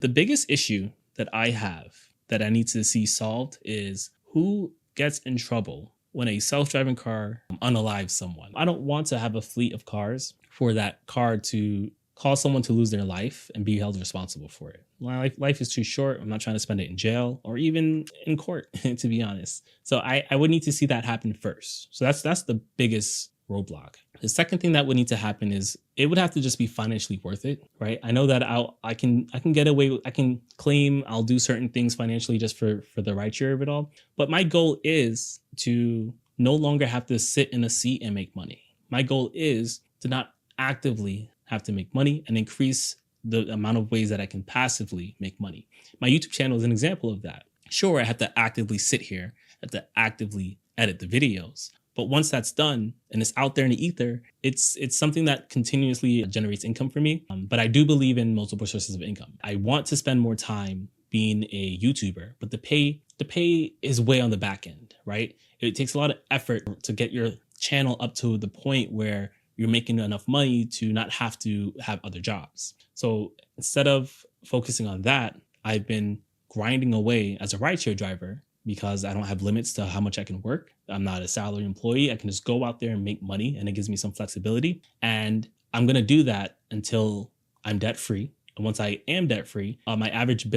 The biggest issue that I have that I need to see solved is who gets in trouble when a self-driving car unalives someone. I don't want to have a fleet of cars for that car to cause someone to lose their life and be held responsible for it. Life is too short. I'm not trying to spend it in jail or even in court, to be honest. So I would need to see that happen first. So that's the biggest roadblock. The second thing that would need to happen is it would have to just be financially worth it, right? I know that I can get away I can claim I'll do certain things financially just for the right share of it all. But my goal is to no longer have to sit in a seat and make money. My goal is to not actively have to make money and increase the amount of ways that I can passively make money. My YouTube channel is an example of that. Sure, I have to actively sit here, I have to actively edit the videos. But once that's done and it's out there in the ether, it's something that continuously generates income for me. But I do believe in multiple sources of income. I want to spend more time being a YouTuber, but the pay is way on the back end, right? It takes a lot of effort to get your channel up to the point where you're making enough money to not have to have other jobs. So instead of focusing on that, I've been grinding away as a rideshare driver because I don't have limits to how much I can work. I'm not a salary employee. I can just go out there and make money, and it gives me some flexibility. And I'm going to do that until I'm debt free. And once I am debt free, my average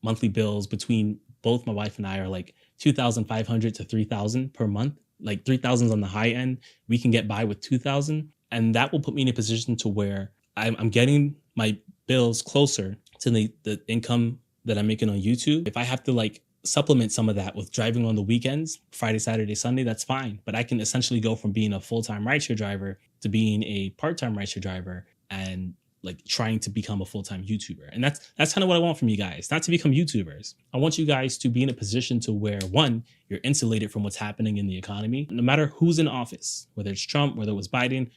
monthly bills between both my wife and I are like 2,500 to 3,000 per month. Like 3,000 is on the high end. We can get by with 2,000. And that will put me in a position to where I'm getting my bills closer to the income that I'm making on YouTube. If I have to like supplement some of that with driving on the weekends, Friday, Saturday, Sunday, that's fine. But I can essentially go from being a full-time rideshare driver to being a part-time rideshare driver and like trying to become a full-time YouTuber. And that's kind of what I want from you guys, not to become YouTubers. I want you guys to be in a position to where, one, you're insulated from what's happening in the economy. No matter who's in office, whether it's Trump, whether it was Biden,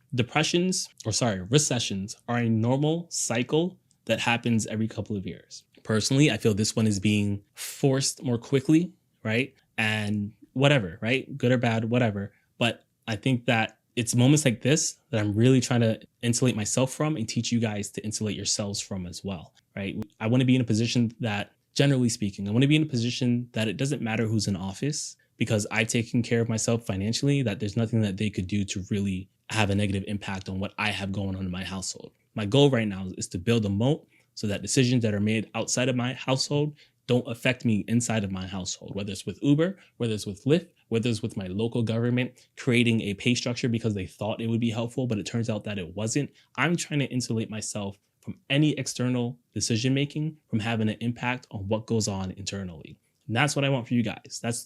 recessions are a normal cycle that happens every couple of years. Personally, I feel this one is being forced more quickly, right? And whatever, right? Good or bad, whatever. But I think that it's moments like this that I'm really trying to insulate myself from and teach you guys to insulate yourselves from as well, right? I want to be in a position that, generally speaking, I want to be in a position that it doesn't matter who's in office because I've taken care of myself financially, that there's nothing that they could do to really have a negative impact on what I have going on in my household. My goal right now is to build a moat so that decisions that are made outside of my household don't affect me inside of my household, whether it's with Uber, whether it's with Lyft, whether it's with my local government creating a pay structure because they thought it would be helpful, but it turns out that it wasn't. I'm trying to insulate myself from any external decision-making from having an impact on what goes on internally. And that's what I want for you guys. That's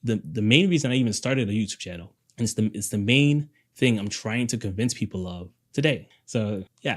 the main reason I even started a YouTube channel. And it's the main thing I'm trying to convince people of today. So yeah,